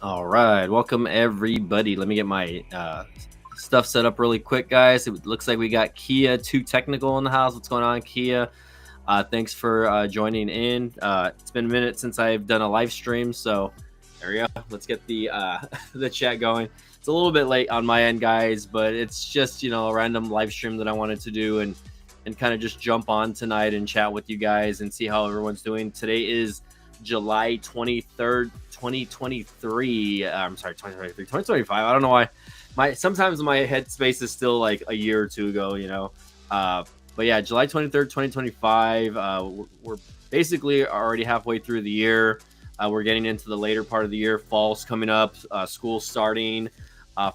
All right, welcome everybody. Let me get my stuff set up really quick, guys. It looks like we got Kia Too Technical in the house. What's going on, Kia? Thanks for joining in. It's been a minute since I've done a live stream, so there we go. Let's get the the chat going. It's a little bit late on my end, guys, but it's just a random live stream that I wanted to do and kind of just jump on tonight and chat with you guys and see how everyone's doing. Today is July 23rd, 2023. I'm sorry, 2023, 2025. I don't know why. Sometimes my headspace is still like a year or two ago. But yeah, July 23rd, 2025. We're basically already halfway through the year. We're getting into the later part of the year. Fall's coming up, school starting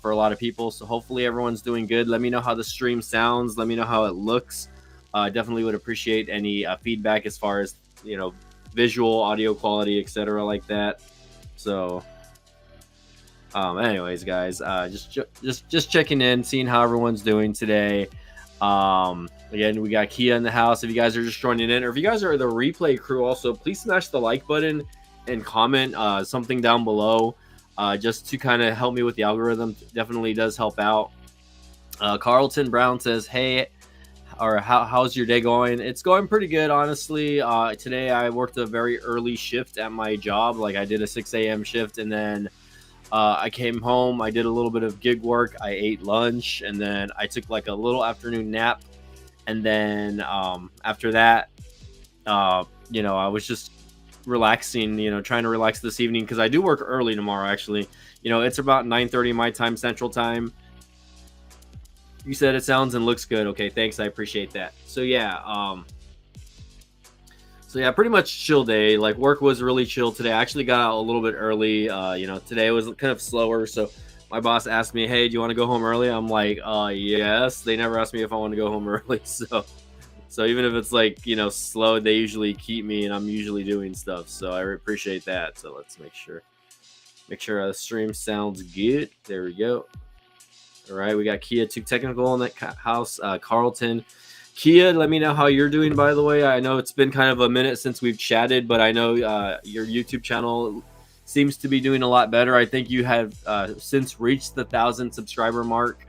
for a lot of people. So hopefully everyone's doing good. Let me know how the stream sounds. Let me know how it looks. Definitely would appreciate any feedback as far as, visual, audio quality, etc. like that. So anyways, guys, just checking in, seeing how everyone's doing today. Again, we got Kia in the house. If you guys are just joining in, or if you guys are the replay crew also, please smash the like button and comment something down below, just to kind of help me with the algorithm. Definitely does help out. Carlton Brown says, hey, or how's your day going? It's going pretty good, honestly. Today I worked a very early shift at my job. Like I did a 6 a.m. shift, and then I came home. I did a little bit of gig work. I ate lunch, and then I took like a little afternoon nap. And then after that, I was just relaxing, trying to relax this evening because I do work early tomorrow, actually. It's about 9:30 my time, Central Time. You said it sounds and looks good. Okay, thanks. I appreciate that. So yeah, pretty much chill day. Like work was really chill today. I actually got out a little bit early. Today was kind of slower. So my boss asked me, "Hey, do you want to go home early?" I'm like, yes. They never asked me if I want to go home early. So even if it's like slow, they usually keep me, and I'm usually doing stuff. So I appreciate that. So let's make sure the stream sounds good. There we go. All right, we got Kia Too Technical in that house. Carlton, Kia, let me know how you're doing, by the way. I know it's been kind of a minute since we've chatted, but I know your YouTube channel seems to be doing a lot better. I think you have since reached the 1,000 subscriber mark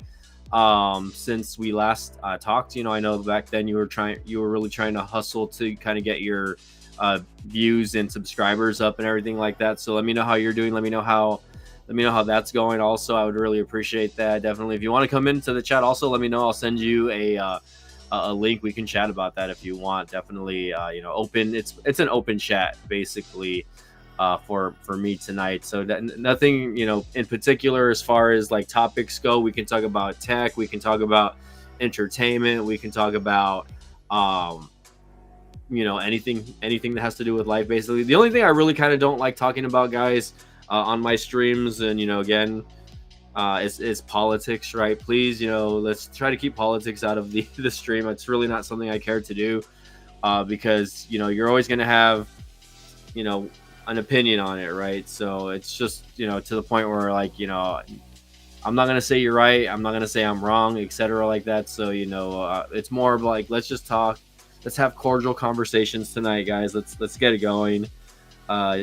since we last talked. I know back then you were really trying to hustle to kind of get your views and subscribers up and everything like that. So let me know how you're doing. Let me know how that's going. Also, I would really appreciate that. Definitely, if you want to come into the chat, also let me know. I'll send you a link. We can chat about that if you want. Definitely, open. It's an open chat basically for me tonight. So nothing in particular as far as like topics go. We can talk about tech. We can talk about entertainment. We can talk about anything that has to do with life. Basically, the only thing I really kind of don't like talking about, guys, on my streams, and again, is politics, right? Please, let's try to keep politics out of the stream. It's really not something I care to do, because you're always going to have an opinion on it, right? So it's just to the point where like I'm not going to say you're right, I'm not going to say I'm wrong, etc. like that. So it's more of like, let's just talk, let's have cordial conversations tonight, guys. Let's get it going.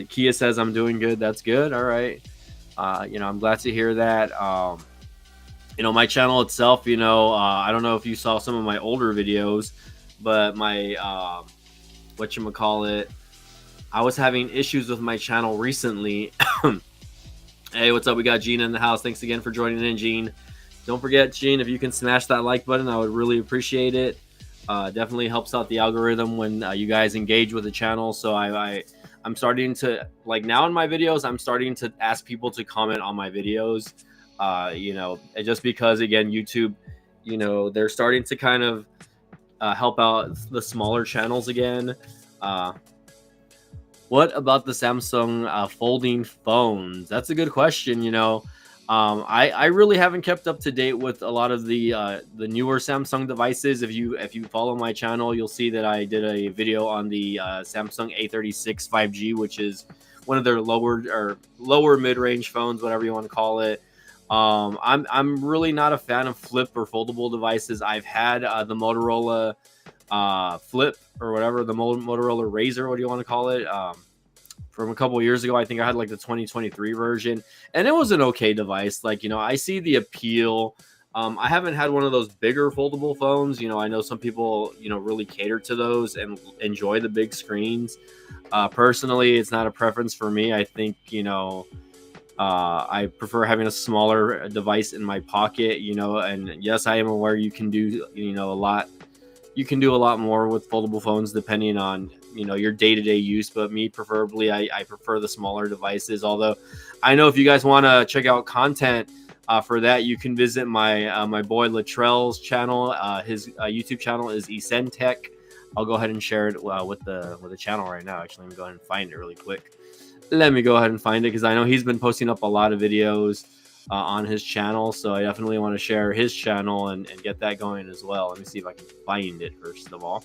Kia says I'm doing good. That's good. All right. I'm glad to hear that. My channel itself, I don't know if you saw some of my older videos, but my, whatchamacallit, I was having issues with my channel recently. Hey, what's up? We got Gene in the house. Thanks again for joining in, Gene. Don't forget, Gene, if you can smash that like button, I would really appreciate it. Definitely helps out the algorithm when you guys engage with the channel. So I'm starting to, like, now in my videos, I'm starting to ask people to comment on my videos, just because, again, YouTube, they're starting to kind of help out the smaller channels again. What about the Samsung folding phones? That's a good question. I really haven't kept up to date with a lot of the newer Samsung devices. If you follow my channel, you'll see that I did a video on the Samsung A36 5G, which is one of their lower mid-range phones, whatever you want to call it. I'm really not a fan of flip or foldable devices. I've had the Motorola Flip or whatever, the Motorola Razr, what do you want to call it? from a couple of years ago. I think I had like the 2023 version, and it was an okay device. Like, I see the appeal. I haven't had one of those bigger foldable phones. I know some people, really cater to those and enjoy the big screens. Personally, it's not a preference for me. I think, I prefer having a smaller device in my pocket, and yes, I am aware you can do, a lot. You can do a lot more with foldable phones depending on, your day-to-day use. But me, preferably, I prefer the smaller devices. Although I know if you guys want to check out content for that, you can visit my boy Latrell's channel. His YouTube channel is ESENTech. I'll go ahead and share it with the channel right now. Actually, let me go ahead and find it really quick. Let me go ahead and find it because I know he's been posting up a lot of videos on his channel. So I definitely want to share his channel and get that going as well. Let me see if I can find it first of all.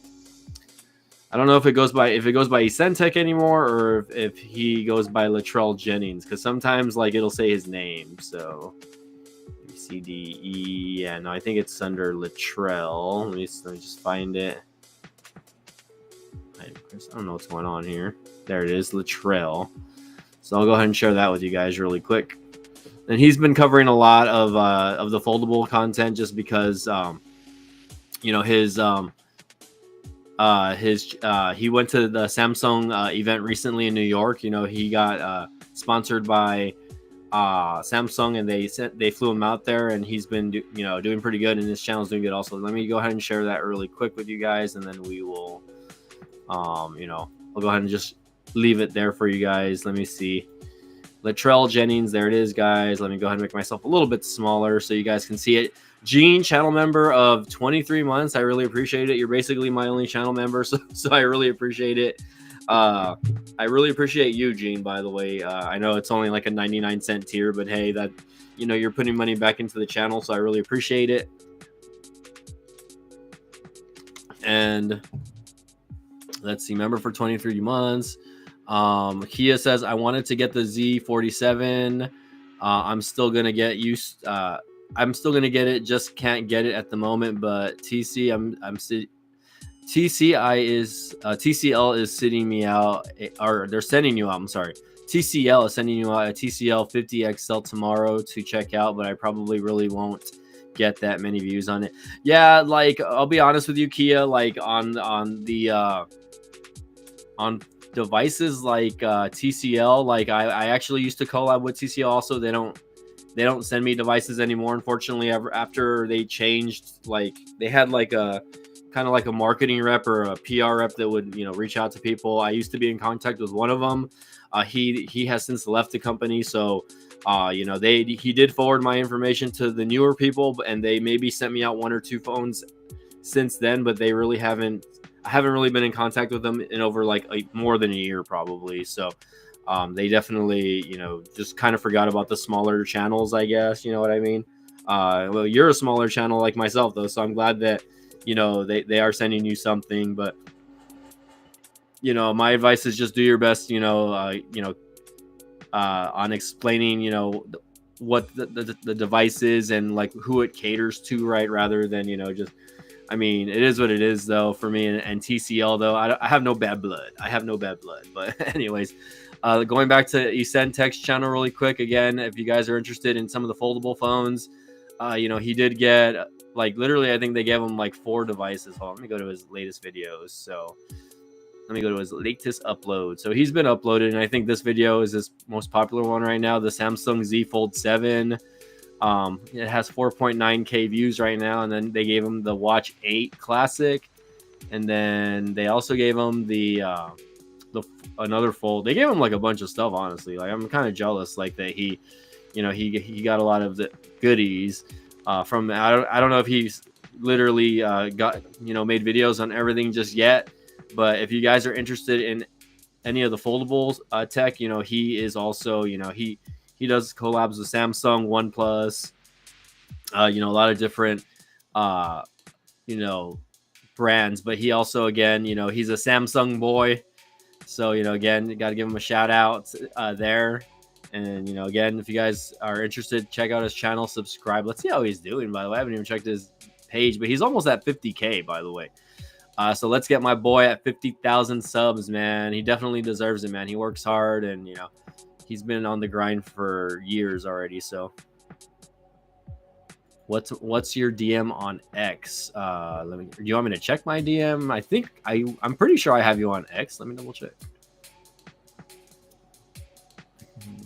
I don't know if it goes by ESENTech anymore or if he goes by Latrell Jennings, because sometimes like it'll say his name. So CDE, yeah, no, I think it's under Latrell. Let me just find it. I don't know what's going on here. There it is, Latrell. So I'll go ahead and share that with you guys really quick. And he's been covering a lot of the foldable content just because he went to the Samsung event recently in New York. He got sponsored by Samsung, and they flew him out there, and he's been doing pretty good, and his channel's doing good also. Let me go ahead and share that really quick with you guys, and then we will I'll go ahead and just leave it there for you guys. Let me see. Latrell Jennings, there it is, guys. Let me go ahead and make myself a little bit smaller so you guys can see it. Gene, channel member of 23 months. I really appreciate it. You're basically my only channel member, so I really appreciate it. I really appreciate you, Gene, by the way. I know it's only like a 99-cent tier, but hey, that you're putting money back into the channel, so I really appreciate it. And let's see, member for 23 months. Kia says, I wanted to get the Z47. I'm still gonna get used. I'm still gonna get it. Just can't get it at the moment. But TCL is sitting me out, or they're sending you out. I'm sorry. TCL is sending you out a TCL 50 XL tomorrow to check out, but I probably really won't get that many views on it. Yeah, like I'll be honest with you, Kia. Like on devices like TCL, like I actually used to collab with TCL. Also, they don't send me devices anymore, unfortunately. After they changed, like they had like a kind of like a marketing rep or a PR rep that would reach out to people. I used to be in contact with one of them. He has since left the company, so he did forward my information to the newer people, and they maybe sent me out 1 or 2 phones since then, but they really haven't. I haven't really been in contact with them in over like more than a year probably. So they definitely, just kind of forgot about the smaller channels, I guess. You know what I mean? Well, you're a smaller channel like myself, though. So I'm glad that, they are sending you something. But, my advice is just do your best, on explaining, what the device is and like who it caters to, right? Rather than, just. I mean, it is what it is, though, for me and TCL, though. I have no bad blood. But anyways, going back to ESENTech's channel really quick. Again, if you guys are interested in some of the foldable phones, he did get, like, literally, I think they gave him, like, 4 devices. Hold on, let me go to his latest videos. So let me go to his latest upload. So he's been uploaded, and I think this video is his most popular one right now, the Samsung Z Fold 7. It has 4.9k views right now, and then they gave him the Watch 8 Classic, and then they also gave him the another fold. They gave him like a bunch of stuff, honestly. Like I'm kind of jealous, like that he got a lot of the goodies from. I don't know if he's literally got made videos on everything just yet, but if you guys are interested in any of the foldables tech, he is also he does collabs with Samsung, OnePlus, a lot of different, brands. But he also, again, he's a Samsung boy. So, again, you got to give him a shout out there. And, again, if you guys are interested, check out his channel, subscribe. Let's see how he's doing, by the way. I haven't even checked his page, but he's almost at 50K, by the way. So let's get my boy at 50,000 subs, man. He definitely deserves it, man. He works hard, and he's been on the grind for years already. So what's your DM on X? Do you want me to check my DM? I think I'm pretty sure I have you on X. Let me double check.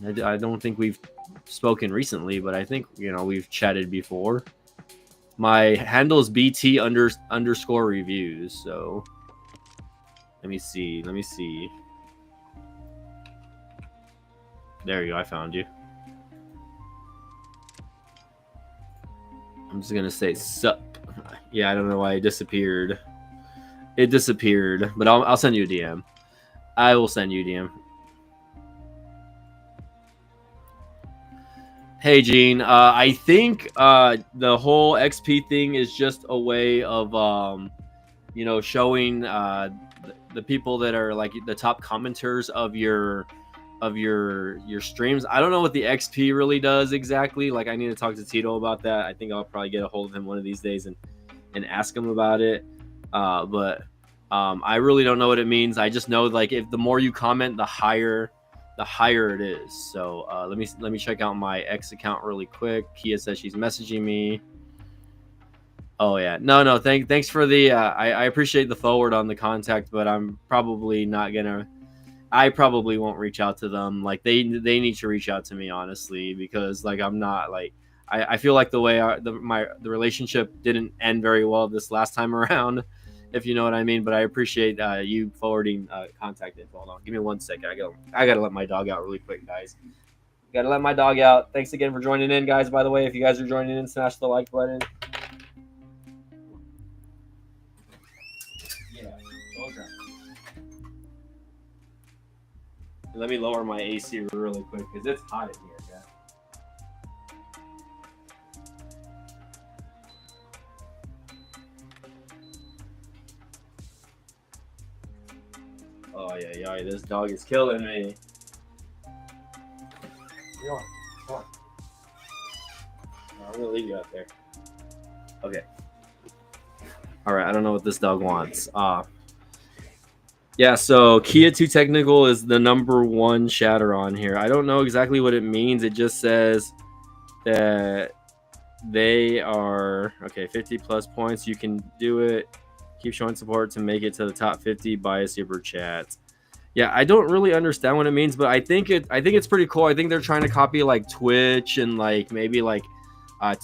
I don't think we've spoken recently, but I think we've chatted before. My handle is BT underscore reviews. So let me see. There you go. I found you. I'm just gonna say sup. Yeah, I don't know why it disappeared. It disappeared, but I'll send you a DM. I will send you a DM. Hey, Gene. I think the whole XP thing is just a way of showing the people that are like the top commenters of your streams. I don't know what the XP really does exactly. Like, I need to talk to Tito about that. I think I'll probably get a hold of him one of these days and ask him about it. But I really don't know what it means. I just know, like, if the more you comment, the higher it is. So let me check out my X account really quick. Kia says she's messaging me. Oh yeah, no. Thanks for the. I appreciate the forward on the contact, but I'm probably not gonna. I probably won't reach out to them. Like, they need to reach out to me, honestly, because like I'm not like I feel like the way the relationship didn't end very well this last time around, if you know what I mean. But I appreciate you forwarding contact info. Hold on, give me 1 second. I gotta let my dog out really quick, guys. Gotta let my dog out. Thanks again for joining in, guys. By the way, if you guys are joining in, smash the like button. Yeah, okay. Let me lower my AC really quick because it's hot in here, guys. Oh yeah, this dog is killing me. Come on. No, I'm gonna leave you out there. Okay. All right. I don't know what this dog wants. Yeah. So Kia 2 Technical is the #1 chatter on here. I don't know exactly what it means. It just says that they are 50 plus points. You can do it. Keep showing support to make it to the top 50. Buy a super chat. Yeah, I don't really understand what it means, but I think it's pretty cool. I think they're trying to copy like Twitch and like maybe like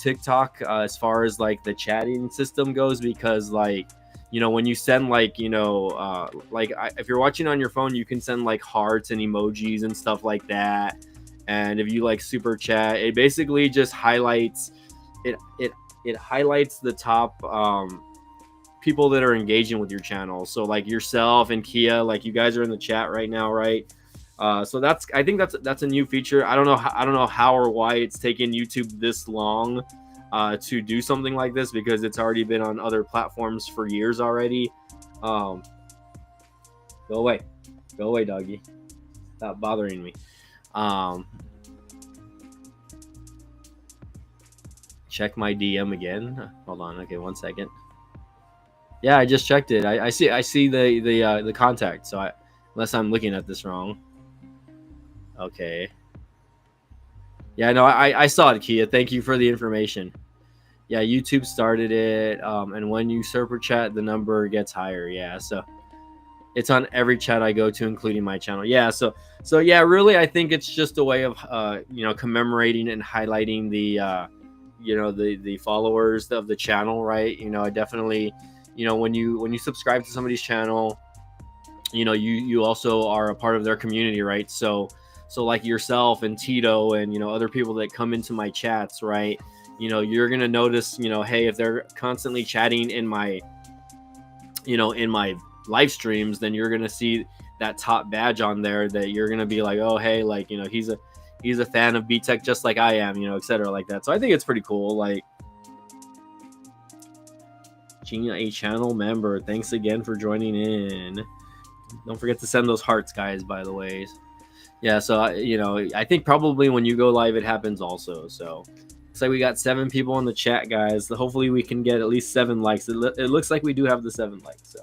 TikTok as far as like the chatting system goes, because like when you send like if you're watching on your phone, you can send like hearts and emojis and stuff like that. And if you like super chat, it basically just highlights it highlights the top people that are engaging with your channel. So like yourself and Kia, like you guys are in the chat right now, right? So I think that's a new feature. I don't know how or why it's taken YouTube this long to do something like this, because it's already been on other platforms for years already. Go away, doggy. Stop bothering me. Check my DM again. Hold on. Okay, 1 second. Yeah, I just checked it. I see the contact. So unless I'm looking at this wrong. Okay. Yeah, no, I saw it, Kia. Thank you for the information. Yeah, YouTube started it, and when you super chat, the number gets higher. Yeah, so it's on every chat I go to, including my channel. Yeah, so yeah, really, I think it's just a way of commemorating and highlighting the the followers of the channel, right? I definitely, when you subscribe to somebody's channel, you also are a part of their community, right? So like yourself and Tito and other people that come into my chats, right? You're gonna notice, hey, if they're constantly chatting in my live streams, then you're gonna see that top badge on there that you're gonna be like, oh hey, like he's a fan of BTech just like I am, etc. like that. So I think it's pretty cool. Like, Gina, a channel member, thanks again for joining in. Don't forget to send those hearts, guys, by the way. Yeah, so I think probably when you go live it happens also. So looks like we got 7 people in the chat, guys. So hopefully we can get at least 7 likes. It looks like we do have the 7 likes. So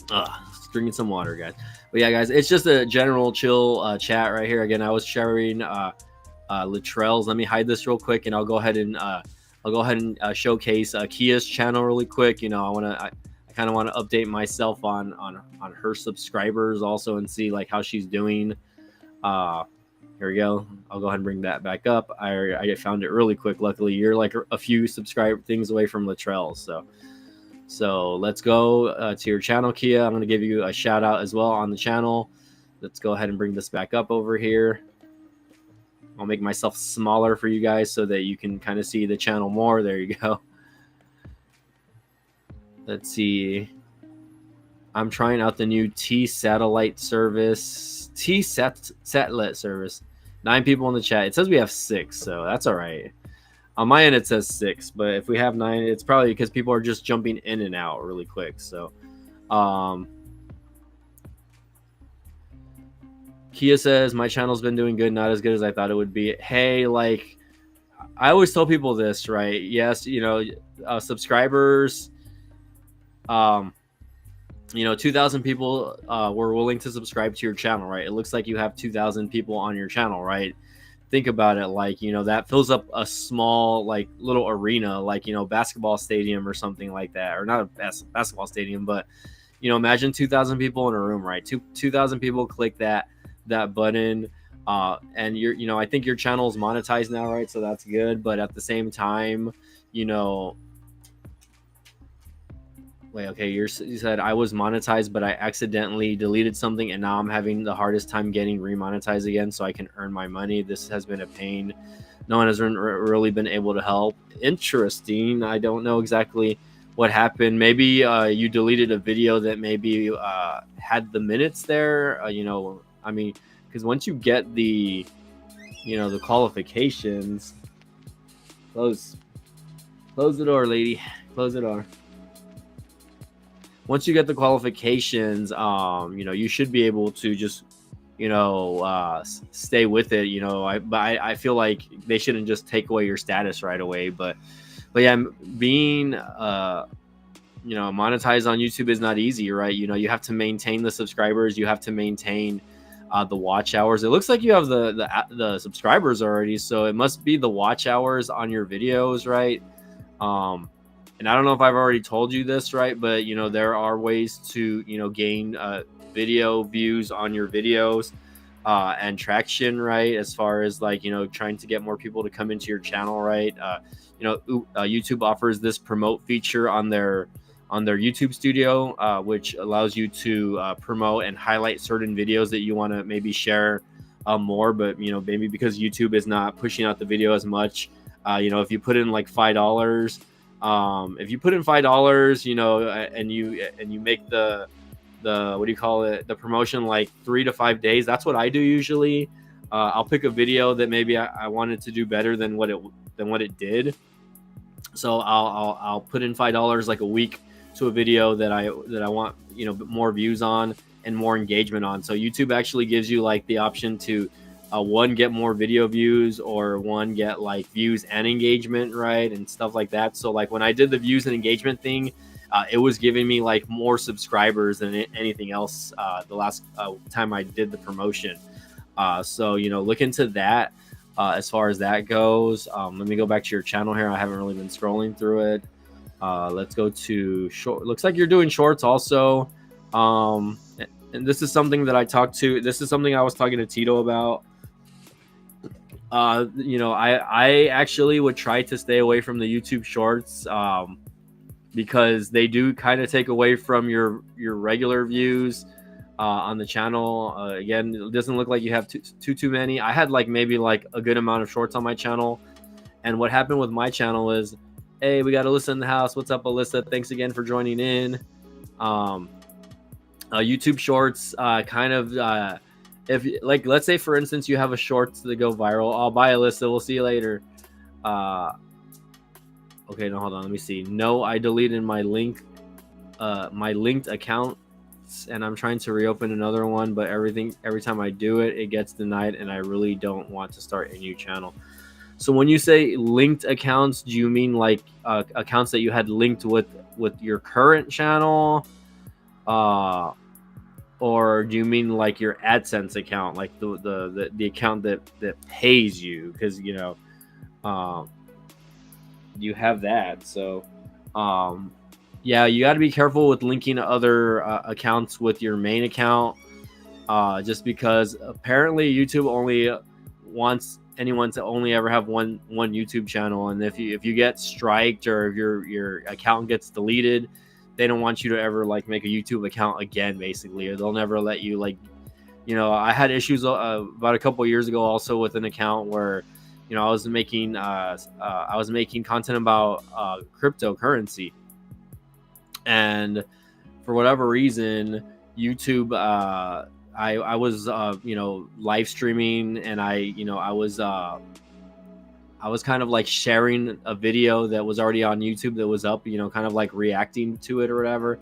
Just drinking some water, guys. But yeah, guys, it's just a general chill chat right here. Again, I was sharing Latrell's. Let me hide this real quick, and I'll go ahead and showcase Kia's channel really quick. You know, I kind of want to update myself on her subscribers also and see like how she's doing. Here we go. I'll go ahead and bring that back up. I found it really quick. Luckily, you're like a few subscribe things away from Latrell's. So let's go to your channel, Kia. I'm going to give you a shout out as well on the channel. Let's go ahead and bring this back up over here. I'll make myself smaller for you guys so that you can kind of see the channel more. There you go. Let's see. I'm trying out the new satellite service. Satellite service. 9 people in the chat. It says we have 6, so that's all right. On my end, it says 6, but if we have 9, it's probably because people are just jumping in and out really quick. So, Kia says, my channel's been doing good, not as good as I thought it would be. Hey, like, I always tell people this, right? Yes, you know, subscribers, 2,000 people were willing to subscribe to your channel, right? It looks like you have 2,000 people on your channel, right? Think about it, like, you know, that fills up a small, like, little arena, like, you know, basketball stadium or something like that, or not a basketball stadium, but, you know, imagine 2,000 people in a room, right? 2,000 people click that button, and I think your channel is monetized now, right? So that's good, but at the same time, you know, wait, okay, you said I was monetized, but I accidentally deleted something, and now I'm having the hardest time getting remonetized again so I can earn my money. This has been a pain. No one has really been able to help. Interesting. I don't know exactly what happened. Maybe you deleted a video that maybe had the minutes there. I mean, because once you get the qualifications, close the door, lady. Close the door. Once you get the qualifications, you should be able to just, stay with it. I feel like they shouldn't just take away your status right away. But yeah, being, monetized on YouTube is not easy, right? You have to maintain the subscribers. You have to maintain the watch hours. It looks like you have the subscribers already, so it must be the watch hours on your videos, right? And I don't know if I've already told you this, right? But, there are ways to, gain video views on your videos and traction, right? As far as like, trying to get more people to come into your channel, right? YouTube offers this promote feature on their YouTube studio, which allows you to promote and highlight certain videos that you want to maybe share more. But, maybe because YouTube is not pushing out the video as much, if you put in like $5, if you put in $5, and you make the the promotion like 3 to 5 days, that's what I do usually. I'll pick a video that maybe I wanted to do better than what it did, so I'll put in $5 like a week to a video that I want more views on and more engagement on. So YouTube actually gives you like the option to one, get more video views, or one, get like views and engagement, right? And stuff like that. So like when I did the views and engagement thing, it was giving me like more subscribers than anything else the last time I did the promotion. So, look into that as far as that goes. Let me go back to your channel here. I haven't really been scrolling through it. Let's go to short. Looks like you're doing shorts also. And this is something that this is something I was talking to Tito about. I actually would try to stay away from the YouTube shorts because they do kind of take away from your regular views on the channel. Again, it doesn't look like you have too many. I had like maybe like a good amount of shorts on my channel, and what happened with my channel is, hey, we got Alyssa in the house. What's up, Alyssa? Thanks again for joining in. YouTube shorts if like, let's say for instance you have a short that go viral. I'll buy Alyssa. We'll see you later. Okay, no, hold on. Let me see. No, I deleted my linked account, and I'm trying to reopen another one, but every time I do it, it gets denied, and I really don't want to start a new channel. So when you say linked accounts, do you mean like accounts that you had linked with your current channel? Uh, or do you mean like your AdSense account, like the account that pays you? Because um, you have that. So, um, yeah, you got to be careful with linking other accounts with your main account. Just because apparently YouTube only wants anyone to only ever have one YouTube channel, and if you get striked or if your account gets deleted, they don't want you to ever like make a YouTube account again, basically, or they'll never let you like. I had issues about a couple of years ago also with an account where I was making content about cryptocurrency, and for whatever reason, YouTube, I was live streaming, and I was kind of like sharing a video that was already on YouTube that was up, kind of like reacting to it or whatever.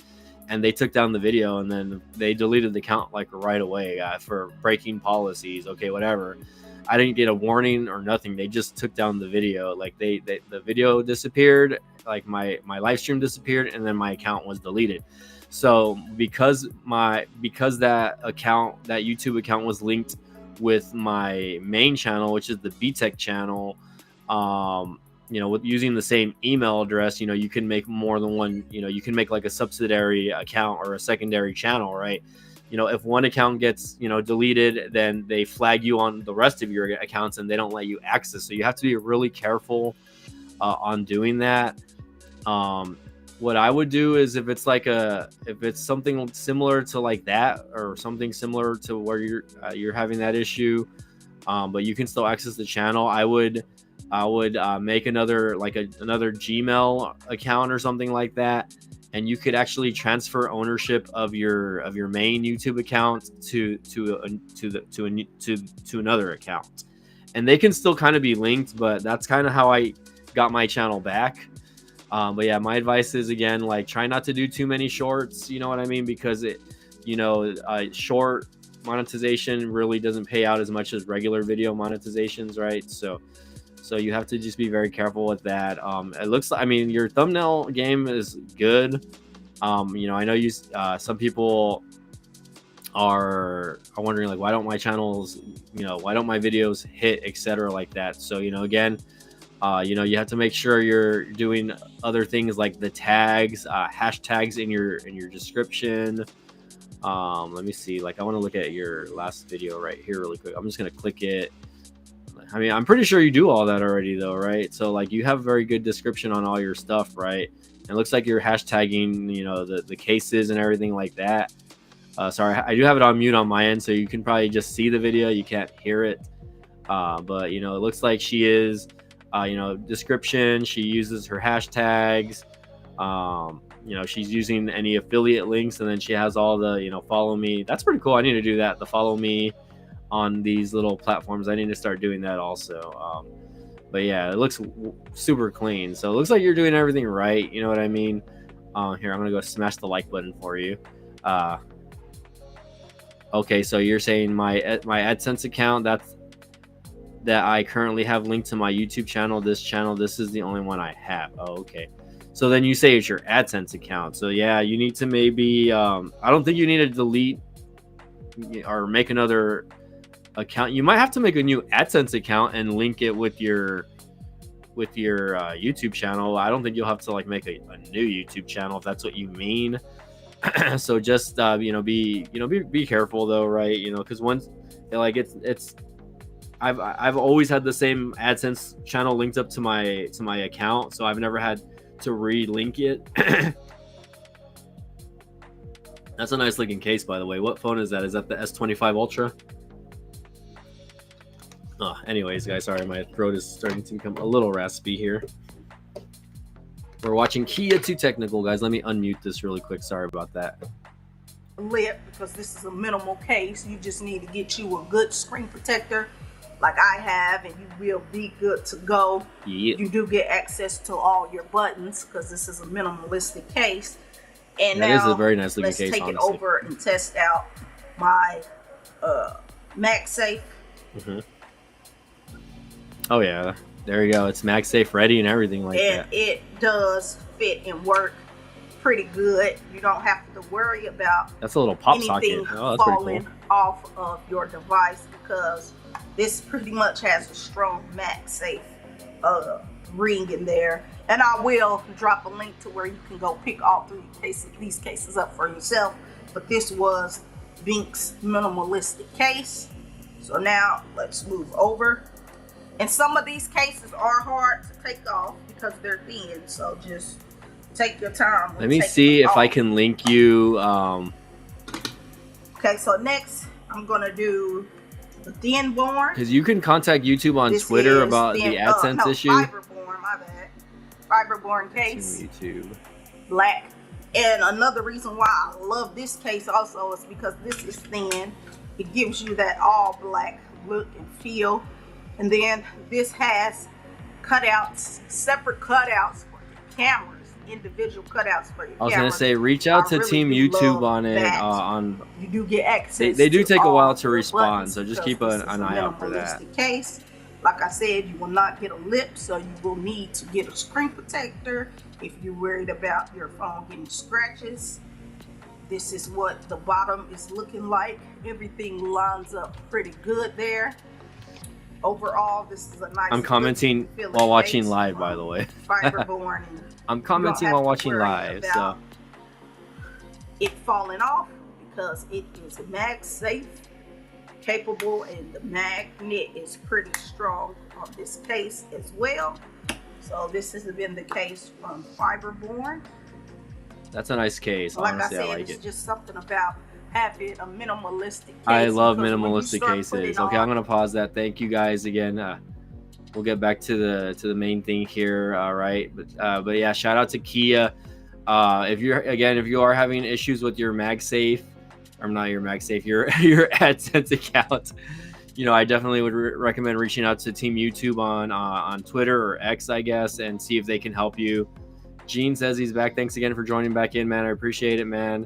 And they took down the video, and then they deleted the account like right away for breaking policies. Okay, whatever. I didn't get a warning or nothing. They just took down the video. Like the video disappeared, like my live stream disappeared, and then my account was deleted. So because that YouTube account was linked with my main channel, which is the BTech channel, with using the same email address, you can make more than one, you can make like a subsidiary account or a secondary channel, right? If one account gets, deleted, then they flag you on the rest of your accounts and they don't let you access. So you have to be really careful on doing that. What I would do is if it's something similar to like that, or something similar to where you're having that issue, but you can still access the channel, I would make another Gmail account or something like that, and you could actually transfer ownership of your main YouTube account to another account, and they can still kind of be linked. But that's kind of how I got my channel back. But yeah, my advice is, again, like, try not to do too many shorts. You know what I mean? Because short monetization really doesn't pay out as much as regular video monetizations, right? So you have to just be very careful with that. It looks like, your thumbnail game is good. I know some people are wondering, like, why don't my videos hit, etc., like that. So again, you have to make sure you're doing other things like the tags, hashtags in your description. Let me see. Like, I want to look at your last video right here really quick. I'm just gonna click it. I'm pretty sure you do all that already, though, right? So like, you have very good description on all your stuff, right? And it looks like you're hashtagging, the cases and everything like that. Sorry, I do have it on mute on my end, so you can probably just see the video. You can't hear it. But it looks like she is. Description, she uses her hashtags, she's using any affiliate links, and then she has all the follow me. That's pretty cool. I need to do that, the follow me on these little platforms. I need to start doing that also. But yeah, it looks super clean, so it looks like you're doing everything right. You know what I mean? Here, I'm gonna go smash the like button for you. Okay, so you're saying my AdSense account, that I currently have linked to my YouTube channel. This is the only one I have. Oh, okay. So then you say it's your AdSense account. So yeah, you need to maybe, I don't think you need to delete or make another account. You might have to make a new AdSense account and link it with your YouTube channel. I don't think you'll have to like make a new YouTube channel if that's what you mean. So just be careful though, right? Because once it's I've always had the same AdSense channel linked up to my account, so I've never had to re-link it. That's a nice looking case, by the way. What phone is that? Is that the S25 Ultra? Anyways, guys, sorry, my throat is starting to become a little raspy here. We're watching Kia 2 Technical, guys. Let me unmute this really quick. Sorry about that. Lit, because this is a minimal case. You just need to get you a good screen protector like I have, and you will be good to go. Yep. You do get access to all your buttons because this is a minimalistic case. And that now is a very nice looking let's case, take honestly. it over and test out my MagSafe. Mm-hmm. Oh yeah, there you go. It's MagSafe ready and everything like that. And it does fit and work pretty good. You don't have to worry about That's a little pop anything socket. Oh, that's pretty falling cool. off of your device, because this pretty much has a strong MagSafe ring in there. And I will drop a link to where you can go pick all these cases up for yourself. But this was Bink's minimalistic case. So now let's move over. And some of these cases are hard to take off because they're thin. So just take your time. Let me see if I off. can link you. Okay, so next I'm gonna do the Thinborn. Because you can contact YouTube on Twitter about the AdSense issue. Fiberborn, my bad. Fiberborn case. YouTube. Black. And another reason why I love this case also is because this is thin. It gives you that all black look and feel. And then this has cutouts, separate cutouts for your cameras, individual cutouts for your cameras. I was gonna say, reach out to Team YouTube on it. You do get access. They do take a while to respond, buttons, so just keep an eye out for that. Case. Like I said, you will not get a lip, so you will need to get a screen protector if you're worried about your phone getting scratches. This is what the bottom is looking like. Everything lines up pretty good there. Overall, this is a nice. I'm commenting while watching live, by the way. Fiberborn. I'm commenting while watching live, so it falling off because it is MagSafe capable, and the magnet is pretty strong on this case as well. So this has been the case from Fiberborn. That's a nice case. Like Honestly, I said, I like it's it. just something about having a minimalistic case. I love minimalistic cases. Okay, I'm gonna pause that. Thank you guys again. We'll get back to the main thing here. All right, but yeah, shout out to Kia. If you are having issues with your MagSafe, or not your MagSafe, your AdSense account, I definitely would recommend reaching out to Team YouTube on Twitter or X, I guess, and see if they can help you. Gene says he's back. Thanks again for joining back in, man. I appreciate it, man.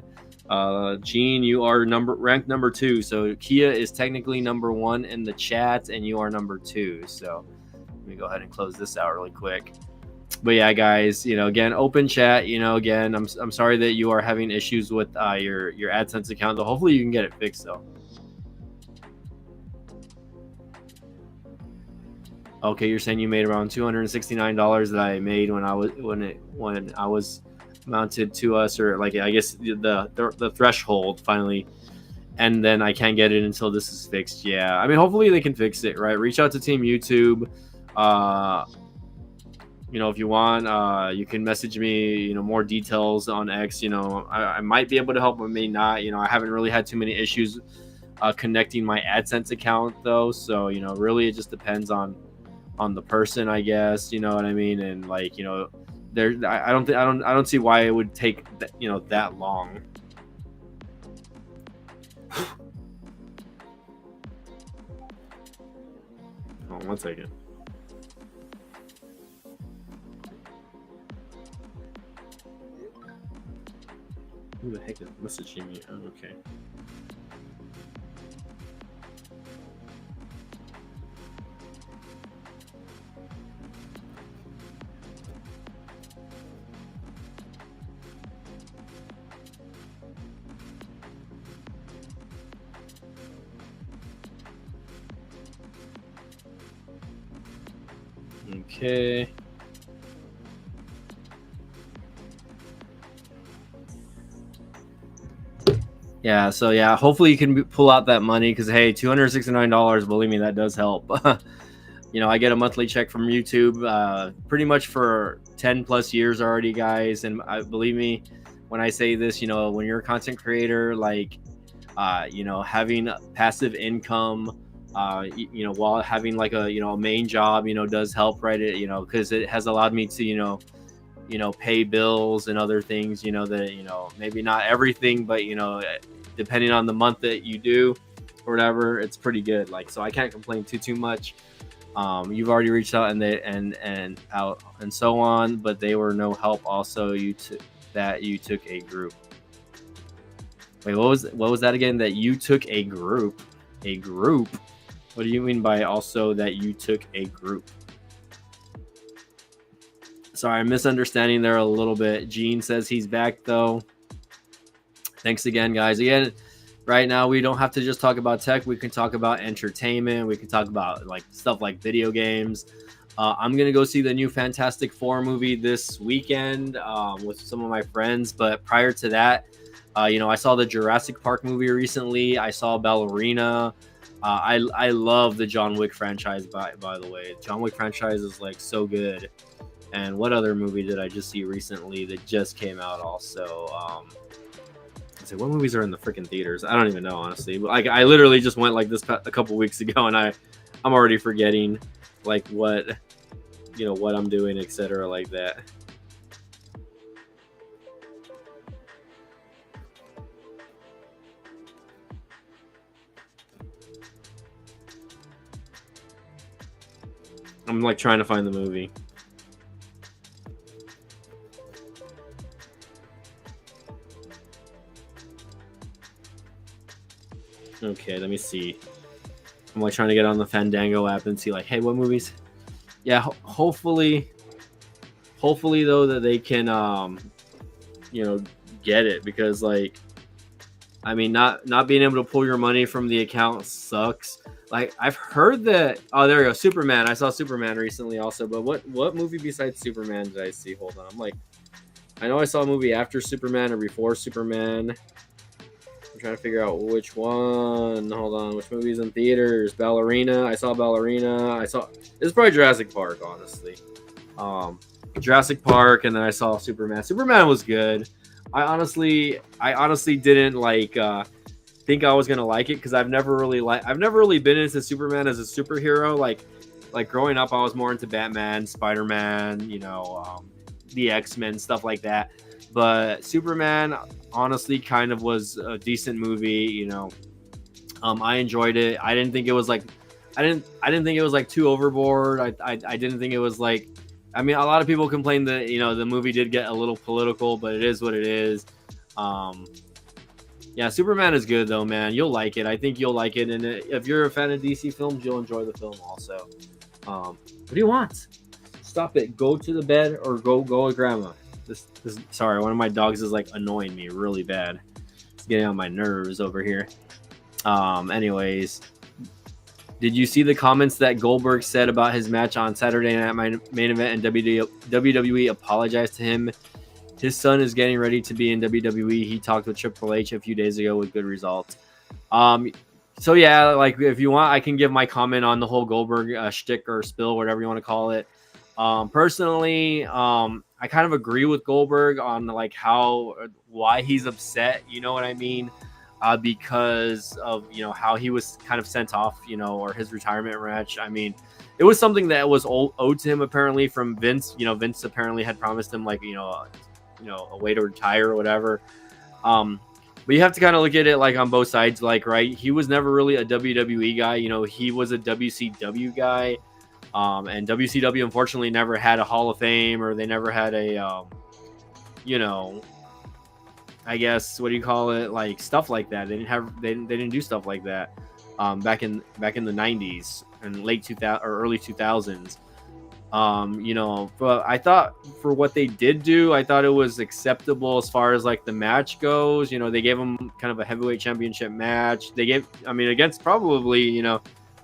Gene, you are ranked number 2. So Kia is technically number 1 in the chat, and you are number 2. So let me go ahead and close this out really quick. But yeah, guys, again, open chat. Again, I'm sorry that you are having issues with your AdSense account. Though hopefully you can get it fixed though. Okay, you're saying you made around $269 that I made when I was mounted to us, or like I guess the threshold finally, and then I can't get it until this is fixed. Yeah, I mean, hopefully they can fix it, right? Reach out to Team YouTube. If you want, you can message me, more details on X. I might be able to help, but may not. I haven't really had too many issues connecting my AdSense account though, so really it just depends on the person, I guess. You know what I mean? And like, I don't see why it would take that long. Hold on 1 second. Who the heck is messaging me? Oh, okay. Okay. Yeah, so yeah, hopefully you can pull out that money, because hey, $269, believe me, that does help. I get a monthly check from YouTube pretty much for 10 plus years already, guys. And believe me when I say this, when you're a content creator, like, having passive income, while having like a main job, does help, right? Because it has allowed me to, pay bills and other things, that, maybe not everything, but, depending on the month that you do or whatever, it's pretty good. Like, so I can't complain too much. You've already reached out and out and so on, but they were no help. Also, you took a group. Wait, what was that again? That you took a group? A group? What do you mean by also that you took a group? Sorry, I'm misunderstanding there a little bit. Gene says he's back though. Thanks again, guys. Again, right now we don't have to just talk about tech. We can talk about entertainment. We can talk about like stuff like video games. I'm gonna go see the new Fantastic Four movie this weekend with some of my friends. But prior to that, I saw the Jurassic Park movie recently. I saw Ballerina. I love the John Wick franchise. By the way, John Wick franchise is like so good. And what other movie did I just see recently that just came out? Also, what movies are in the freaking theaters? I don't even know, honestly. But like, I literally just went like this a couple weeks ago, and I'm already forgetting like what I'm doing, etc. like that. I'm like trying to find the movie. Okay, let me see. I'm like trying to get on the Fandango app and see like, hey, what movies? Yeah, hopefully though that they can get it, because like, I mean, not being able to pull your money from the account sucks. Like, I've heard that. Oh, there we go. Superman. I saw Superman recently also. But what movie besides Superman did I see? Hold on. I'm like, I know I saw a movie after Superman or before Superman. I'm trying to figure out which one. Hold on. Which movie's in theaters? Ballerina. I saw Ballerina. It's probably Jurassic Park, honestly. Jurassic Park, and then I saw Superman. Superman was good. I honestly didn't like think I was gonna like it, because I've never really been into Superman as a superhero. Like growing up, I was more into Batman, Spider-Man, the X-Men, stuff like that. But Superman honestly kind of was a decent movie. I enjoyed it. I didn't think it was like too overboard. I didn't think it was like, I mean, a lot of people complain that the movie did get a little political, but it is what it is. Yeah, Superman is good though, man. You'll like it. I think you'll like it, and if you're a fan of DC films, you'll enjoy the film also. What do you want? Stop it. Go to the bed or go with grandma. Sorry, one of my dogs is like annoying me really bad. It's getting on my nerves over here. Anyways, did you see the comments that Goldberg said about his match on Saturday Night Main Event, and WWE apologized to him? His son is getting ready to be in WWE. He talked with Triple H a few days ago with good results. So yeah, like if you want, I can give my comment on the whole Goldberg shtick or spill, whatever you want to call it. Personally, I kind of agree with Goldberg on like why he's upset. You know what I mean? Because of how he was kind of sent off, or his retirement match. I mean, it was something that was owed to him apparently from Vince. Vince apparently had promised him like a way to retire or whatever. But you have to kind of look at it like on both sides. Like, right, he was never really a WWE guy. He was a WCW guy. And WCW unfortunately never had a Hall of Fame, or they never had a I guess, what do you call it, like stuff like that. They didn't do stuff like that back in the 90s and late 2000 or early 2000s. But I thought for what they did do, I thought it was acceptable as far as like the match goes. They gave him kind of a heavyweight championship match. Against probably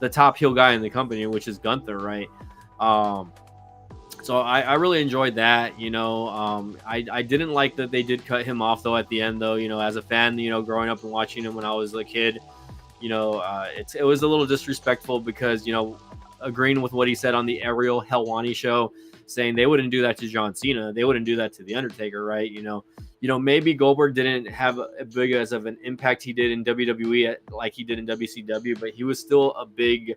the top heel guy in the company, which is Gunther, right? So I really enjoyed that. I didn't like that they did cut him off though at the end though. As a fan, growing up and watching him when I was a kid, it was a little disrespectful, because agreeing with what he said on the Ariel Helwani show, saying they wouldn't do that to John Cena, they wouldn't do that to the Undertaker, right? Maybe Goldberg didn't have a big as of an impact he did in WWE like he did in WCW, but he was still a big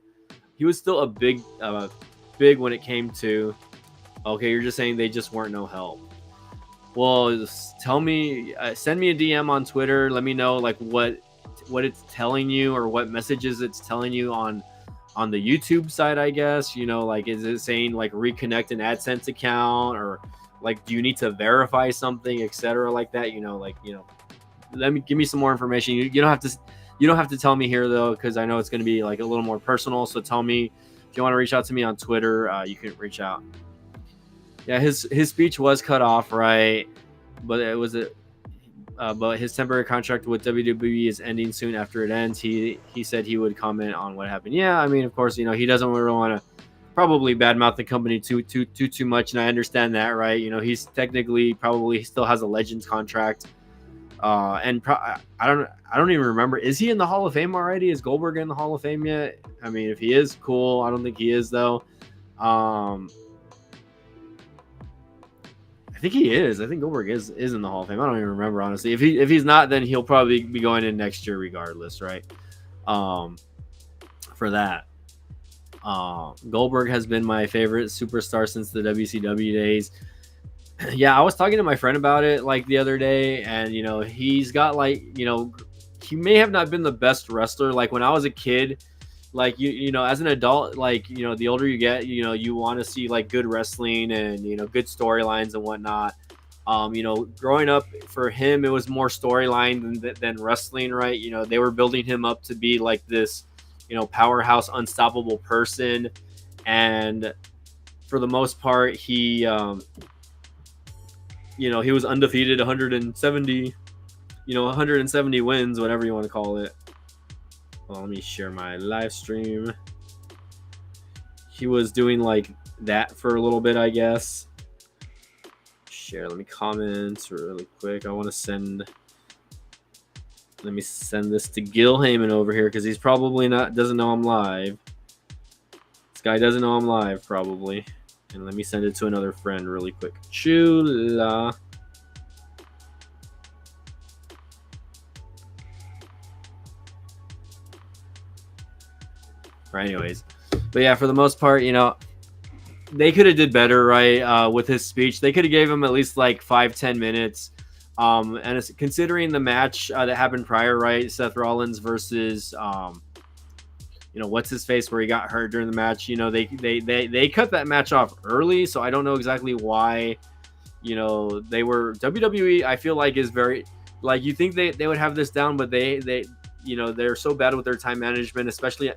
when it came to, okay, you're just saying they just weren't no help. Well, tell me, send me a DM on Twitter. Let me know like what it's telling you, or what messages it's telling you on the YouTube side, I guess. Like, is it saying like reconnect an AdSense account, or like do you need to verify something, etc. like that? Give me some more information. You don't have to tell me here though, because I know it's going to be like a little more personal. So tell me if you want to reach out to me on Twitter. You can reach out. Yeah, his speech was cut off, right? But it was a but his temporary contract with WWE is ending soon after it ends. He said he would comment on what happened. Yeah, I mean, of course, he doesn't really want to probably badmouth the company too much, and I understand that, right? He's technically probably still has a Legends contract, and I don't even remember. Is he in the Hall of Fame already? Is Goldberg in the Hall of Fame yet? I mean, if he is, cool. I don't think he is though. I think he is. I think Goldberg is in the Hall of Fame. I don't even remember, honestly. If he's not, then he'll probably be going in next year regardless, right? For that. Goldberg has been my favorite superstar since the WCW days. Yeah, I was talking to my friend about it like the other day, and he's got like, he may have not been the best wrestler. Like when I was a kid, like as an adult, like the older you get, you want to see like good wrestling and good storylines and whatnot. Growing up for him, it was more storyline than wrestling, right? They were building him up to be like this powerhouse, unstoppable person, and for the most part he he was undefeated, 170 170 wins, whatever you want to call it. Well, let me share my live stream. He was doing like that for a little bit, I guess. Share. Let me comment really quick. Let me send this to Gil Heyman over here because he's probably doesn't know I'm live. This guy doesn't know I'm live probably. And let me send it to another friend really quick. Chula. Right, anyways, but yeah, for the most part, they could have did better, right? With his speech, they could have gave him at least like 5-10 minutes. And it's, considering the match that happened prior, right? Seth Rollins versus, what's his face, where he got hurt during the match. They cut that match off early, so I don't know exactly why. They were WWE. I feel like is very like you think they would have this down, but they're so bad with their time management, especially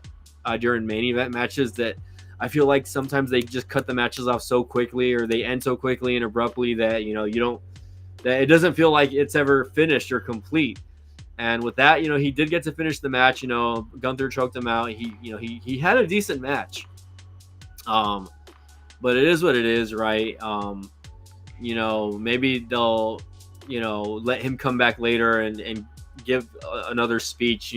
during main event matches, that I feel like sometimes they just cut the matches off so quickly, or they end so quickly and abruptly that that it doesn't feel like it's ever finished or complete. And with that, he did get to finish the match. Gunther choked him out. He had a decent match. But it is what it is, right? Maybe they'll let him come back later and give another speech,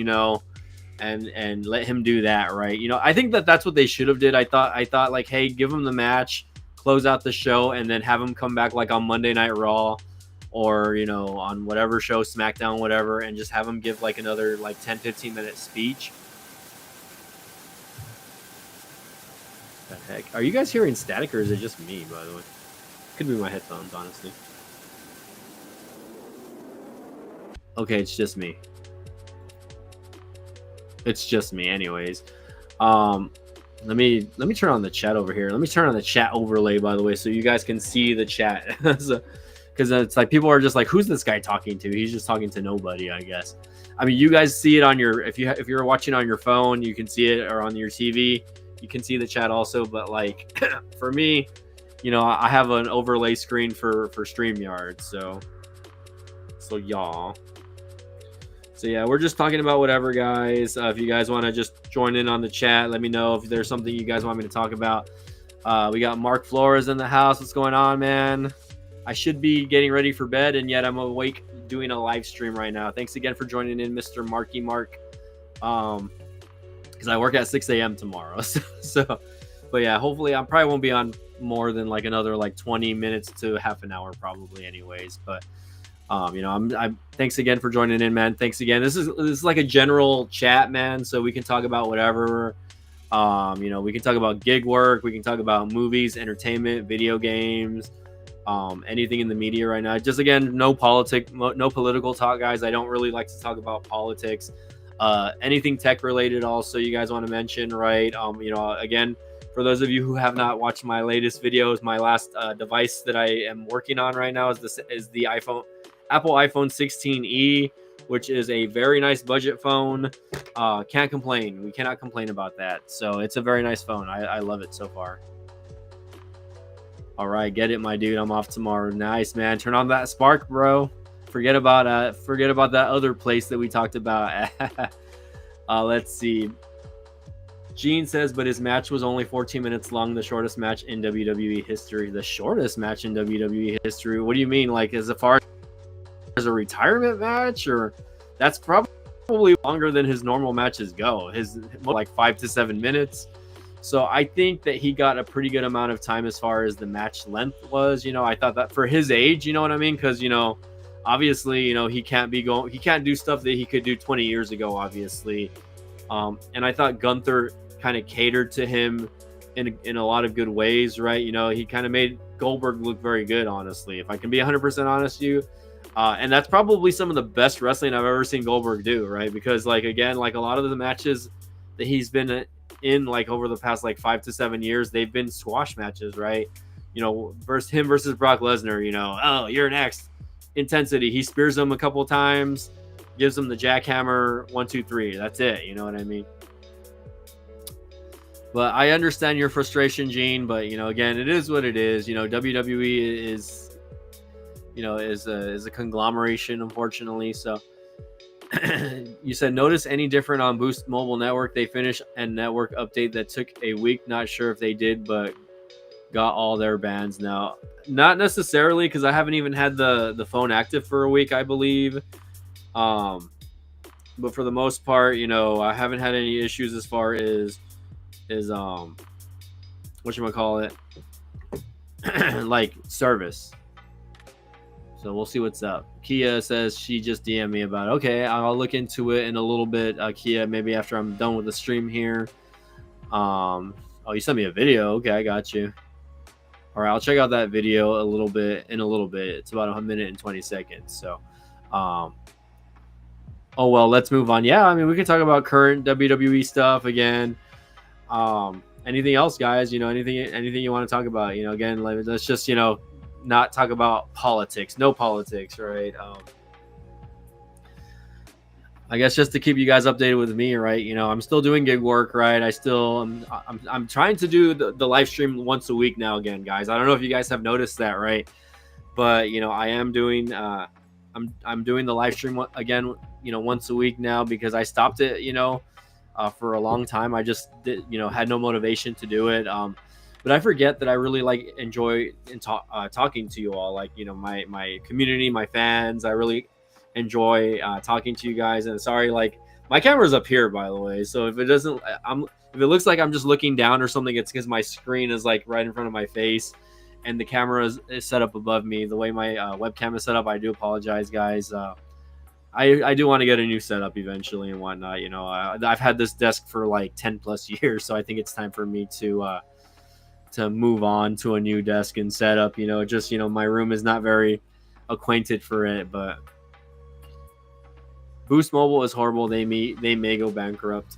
and let him do that, right? I think that's what they should have did. I thought like, hey, give him the match, close out the show, and then have him come back like on Monday Night Raw, or on whatever show, SmackDown, whatever, and just have him give like another like 10-15 minute speech. The heck, are you guys hearing static, or is it just me, by the way? Could be my headphones, honestly. Okay, it's just me. It's just me, anyways. Let me turn on the chat over here. Let me turn on the chat overlay, by the way, so you guys can see the chat. Because it's like people are just like, who's this guy talking to? He's just talking to nobody, I guess. I mean, you guys see it on your if you're watching on your phone, you can see it, or on your TV, you can see the chat also. But like for me, I have an overlay screen for StreamYard, so y'all. So yeah, we're just talking about whatever, guys. If you guys want to just join in on the chat, let me know if there's something you guys want me to talk about. We got Mark Flores in the house. What's going on, man? I should be getting ready for bed, and yet I'm awake doing a live stream right now. Thanks again for joining in, Mr. Marky Mark. Because I work at 6 a.m. tomorrow. But yeah, hopefully I probably won't be on more than like another like 20 minutes to half an hour probably anyways. But I'm thanks again for joining in, man. Thanks again. This is like a general chat, man, so we can talk about whatever. We can talk about gig work, we can talk about movies, entertainment, video games, anything in the media right now. Just again, no political talk, guys. I don't really like to talk about politics. Anything tech related also you guys want to mention, right? Again, for those of you who have not watched my latest videos, my last device that I am working on right now is the Apple iPhone 16e, which is a very nice budget phone. Can't complain. We cannot complain about that. So it's a very nice phone. I love it so far. All right, get it, my dude. I'm off tomorrow. Nice, man. Turn on that spark, bro. Forget about that other place that we talked about. Let's see. Gene says, but his match was only 14 minutes long, the shortest match in WWE history. The shortest match in WWE history? What do you mean? Like, as far as a retirement match? Or that's probably longer than his normal matches go. His like 5 to 7 minutes. So I think that he got a pretty good amount of time as far as the match length was. I thought that for his age, you know what I mean? Because, obviously, he can't do stuff that he could do 20 years ago, obviously. And I thought Gunther kind of catered to him in a lot of good ways, right? He kind of made Goldberg look very good, honestly, if I can be 100% honest with you. And that's probably some of the best wrestling I've ever seen Goldberg do, right? Because, like, again, like a lot of the matches that he's been in, like, over the past, like, 5 to 7 years, they've been squash matches, right? Versus Brock Lesnar, oh, you're next. Intensity. He spears him a couple times, gives him the jackhammer, 1, 2, 3. That's it. You know what I mean? But I understand your frustration, Gene. But again, it is what it is. WWE is, is a conglomeration, unfortunately. So you said, notice any different on Boost Mobile Network? They finished a network update that took a week. Not sure if they did, but got all their bands now. Not necessarily, because I haven't even had the phone active for a week, I believe. But for the most part, I haven't had any issues as far as whatchamacallit, like service. So we'll see what's up. Kia says she just DM'd me about it. Okay, I'll look into it in a little bit, Kia, maybe after I'm done with the stream here. Oh, you sent me a video. Okay, I got you. All right, I'll check out that video in a little bit. It's about 1 minute and 20 seconds. So, oh, well, let's move on. Yeah, I mean, we can talk about current WWE stuff again. Anything else, guys? Anything you want to talk about? Again, let's just, not talk about politics. No politics, right? I guess just to keep you guys updated with me, right? I'm still doing gig work, right? I'm trying to do the live stream once a week now again, guys. I don't know if you guys have noticed that, right? But I am doing I'm doing the live stream again, once a week now, because I stopped it, for a long time. I just did, had no motivation to do it. But I forget that I really enjoy talking to you all, like, my community, my fans. I really enjoy talking to you guys. And sorry, like, my camera's up here, by the way, so if it looks like I'm just looking down or something, it's because my screen is like right in front of my face and the camera is set up above me. The way my webcam is set up, I do apologize, guys. I do want to get a new setup eventually and whatnot. I've had this desk for like 10 plus years, so I think it's time for me to move on to a new desk and setup. My room is not very acquainted for it. But Boost Mobile is horrible. They may go bankrupt.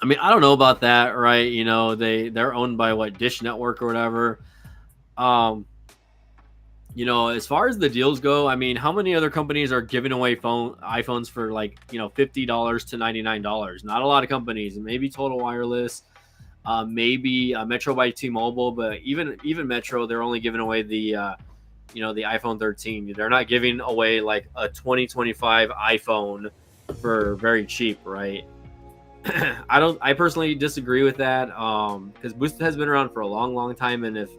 I mean, I don't know about that, right? They're owned by Dish Network or whatever. As far as the deals go, I mean, how many other companies are giving away iPhones for like, $50 to $99? Not a lot of companies. Maybe Total Wireless, maybe Metro by T-Mobile, but even Metro, they're only giving away the the iPhone 13. They're not giving away like a 2025 iPhone for very cheap, right? I personally disagree with that, because Boost has been around for a long time, and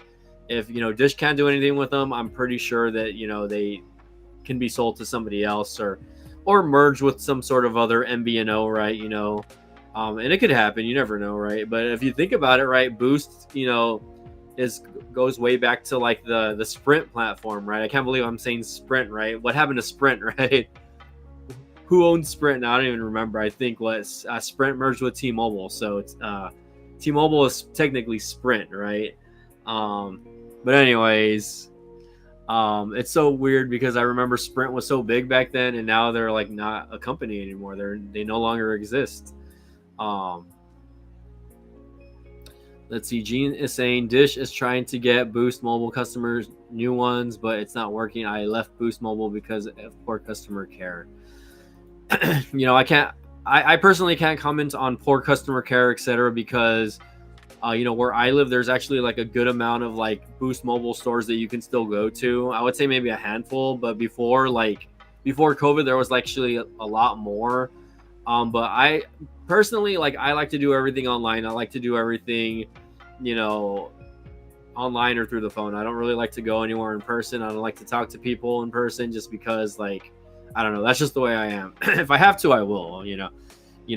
if Dish can't do anything with them, I'm pretty sure that they can be sold to somebody else or merge with some sort of other MVNO, right? And it could happen, you never know, right? But if you think about it, right, Boost goes way back to like the Sprint platform, right? I can't believe I'm saying Sprint, right? What happened to Sprint, right? Who owns Sprint now? I don't even remember. I think Sprint merged with T-Mobile, so it's T-Mobile is technically Sprint, right? But anyways, it's so weird because I remember Sprint was so big back then, and now they're like not a company anymore. They no longer exist. Let's see. Gene is saying Dish is trying to get Boost Mobile customers new ones, but it's not working. I left Boost Mobile because of poor customer care. I personally can't comment on poor customer care, etc., because Where I live, there's actually like a good amount of like Boost Mobile stores that you can still go to. I would say maybe a handful, but before COVID, there was actually a lot more. But I personally, like, I like to do everything online. I like to do everything, you know, online or through the phone. I don't really like to go anywhere in person. I don't like to talk to people in person just because, like, I don't know. That's just the way I am. If I have to, I will.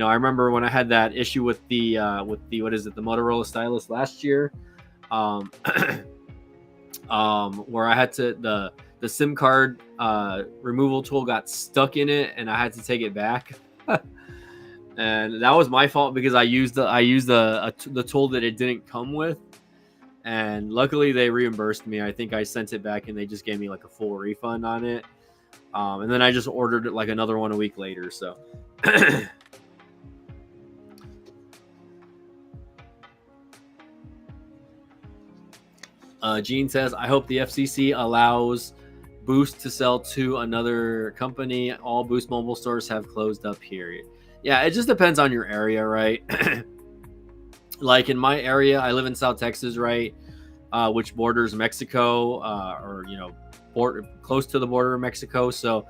I remember when I had that issue with the what is it, the Motorola stylus last year, um, where I had to the SIM card removal tool got stuck in it, and I had to take it back. And that was my fault because I used the tool that it didn't come with, and luckily they reimbursed me. I think I sent it back and they just gave me like a full refund on it. And then I just ordered like another one a week later. So Gene says, I hope the FCC allows Boost to sell to another company. All Boost mobile stores have closed up here. Yeah, it just depends on your area, right? Like in my area, I live in South Texas, right? Which borders Mexico, or close to the border of Mexico. So,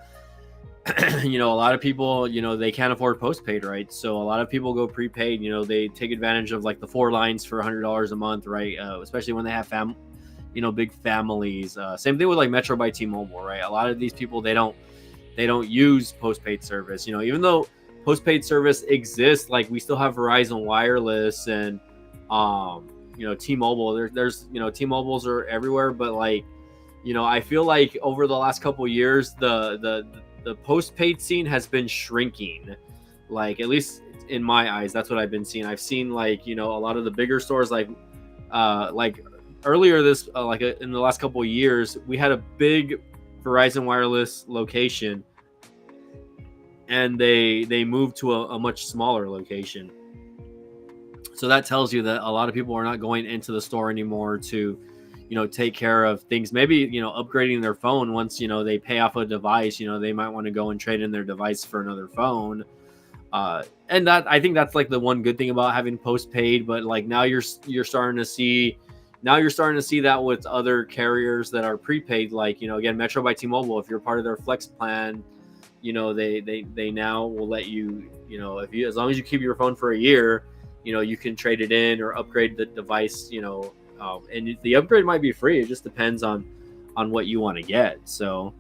a lot of people, they can't afford postpaid, right? So a lot of people go prepaid. They take advantage of like the 4 lines for $100 a month, right? Especially when they have big families. Same thing with like Metro by T-Mobile, right? A lot of these people, they don't use postpaid service. Even though postpaid service exists, like we still have Verizon Wireless and T-Mobile. There's T-Mobiles are everywhere, but like I feel like over the last couple of years the postpaid scene has been shrinking. Like, at least in my eyes, that's what I've been seeing. I've seen like a lot of the bigger stores, like earlier in the last couple of years, we had a big Verizon Wireless location, and they moved to a much smaller location. So that tells you that a lot of people are not going into the store anymore to, take care of things. Maybe, upgrading their phone once, they pay off a device, they might want to go and trade in their device for another phone. And that, I think that's like the one good thing about having postpaid. But like now you're starting to see that with other carriers that are prepaid, like, again, Metro by T-Mobile. If you're part of their flex plan, they now will let you, as long as you keep your phone for a year, you can trade it in or upgrade the device, and the upgrade might be free. It just depends on what you want to get. So,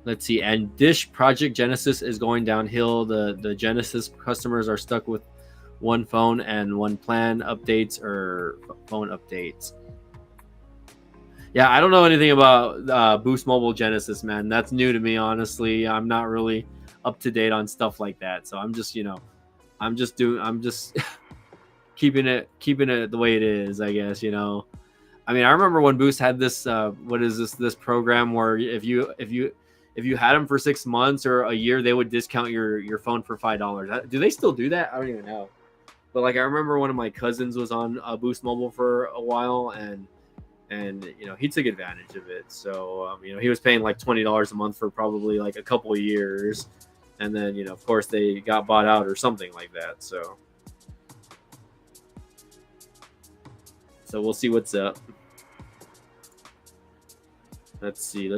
let's see. And Dish Project Genesis is going downhill. The Genesis customers are stuck with one phone and one plan updates or phone updates. Yeah, I don't know anything about Boost Mobile Genesis, man. That's new to me, honestly. I'm not really up to date on stuff like that. So I'm just, I'm just keeping it the way it is, I guess. I mean, I remember when Boost had this this program where if you had them for 6 months or a year, they would discount your phone for $5. Do they still do that? I don't even know. But like, I remember one of my cousins was on Boost Mobile for a while, and he took advantage of it. So he was paying like $20 a month for probably like a couple of years, and then of course they got bought out or something like that. So we'll see what's up. Let's see.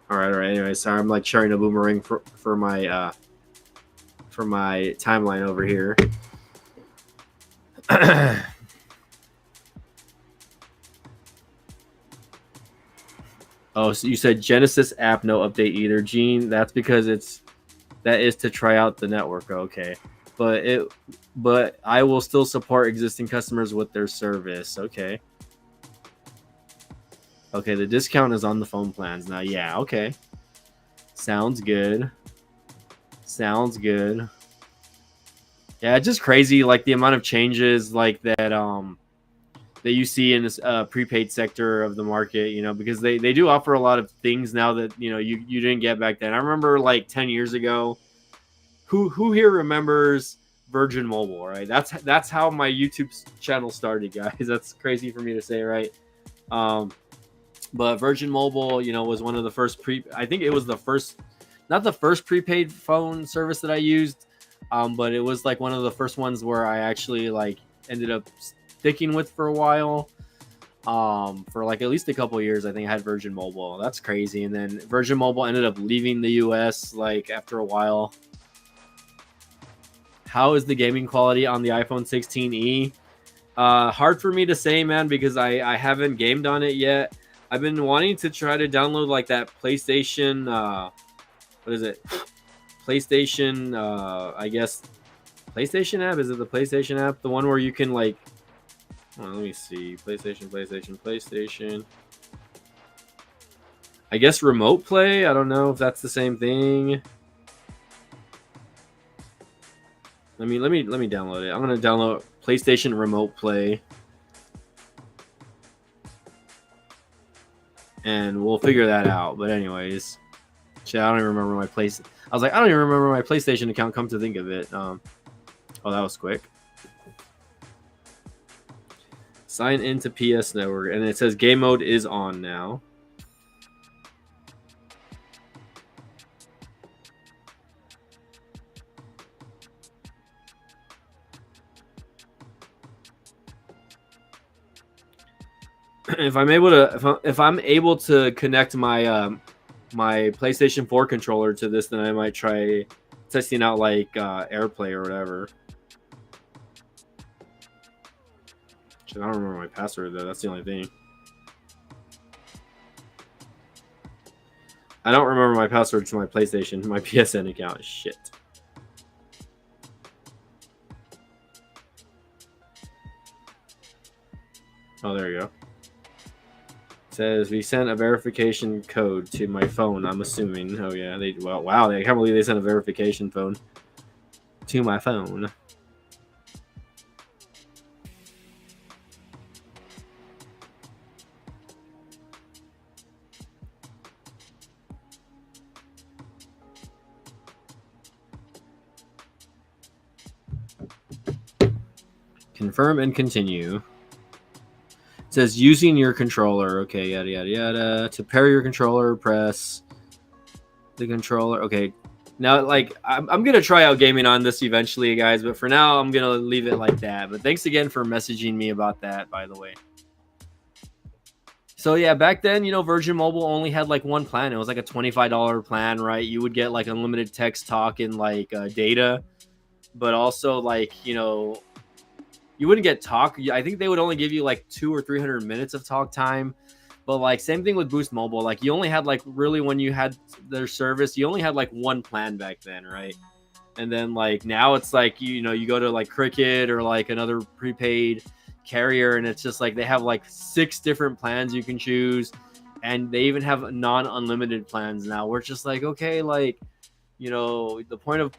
All right. Anyway, sorry, I'm like sharing a boomerang for my timeline over here. Oh, so you said Genesis app no update either, Gene. That's because that is to try out the network. Okay, but I will still support existing customers with their service. Okay, the discount is on the phone plans now. Yeah, okay, sounds good. Yeah, it's just crazy, like the amount of changes like that that you see in this prepaid sector of the market, because they do offer a lot of things now that you didn't get back then. I remember like 10 years ago, who here remembers Virgin Mobile, right? That's how my YouTube channel started, guys. That's crazy for me to say, right? Um, but Virgin Mobile, was one of the first I think it was the first, not the first prepaid phone service that I used, but it was like one of the first ones where I actually like ended up sticking with for a while. For like at least a couple years, I think I had Virgin Mobile. That's crazy. And then Virgin Mobile ended up leaving the US like after a while. How is the gaming quality on the iPhone 16e? Hard for me to say, man, because I haven't gamed on it yet. I've been wanting to try to download like that PlayStation, what is it? PlayStation, I guess, PlayStation app? Is it the PlayStation app? The one where you can like, let me see. PlayStation. I guess remote play? I don't know if that's the same thing. Let me download it. I'm gonna download PlayStation Remote Play, and we'll figure that out. But anyways, shit, I don't even remember my place. I was like, I don't even remember my PlayStation account. Come to think of it, oh, that was quick. Sign into PS Network, and it says game mode is on now. If I'm able to connect my my PlayStation 4 controller to this, then I might try testing out like AirPlay or whatever. Shit, I don't remember my password though. That's the only thing. I don't remember my password to my PlayStation, my PSN account. Shit. Oh, there you go. Says we sent a verification code to my phone. I'm assuming. Oh yeah, wow. I can't believe they sent a verification phone to my phone. Confirm and continue. It says using your controller. Okay, yada yada yada. To pair your controller, press the controller. Okay. Now, like, I'm gonna try out gaming on this eventually, guys. But for now, I'm gonna leave it like that. But thanks again for messaging me about that, by the way. So yeah, back then, Virgin Mobile only had like one plan. It was like a $25 plan, right? You would get like unlimited text, talk, and like data, but also like you wouldn't get talk. I think they would only give you like 200 or 300 minutes of talk time. But like same thing with Boost Mobile. Like you only had like really when you had their service, you only had like one plan back then, right? And then like now it's like you go to like Cricket or like another prepaid carrier, and it's just like they have like 6 different plans you can choose, and they even have non-unlimited plans now. We're just like, okay, like the point of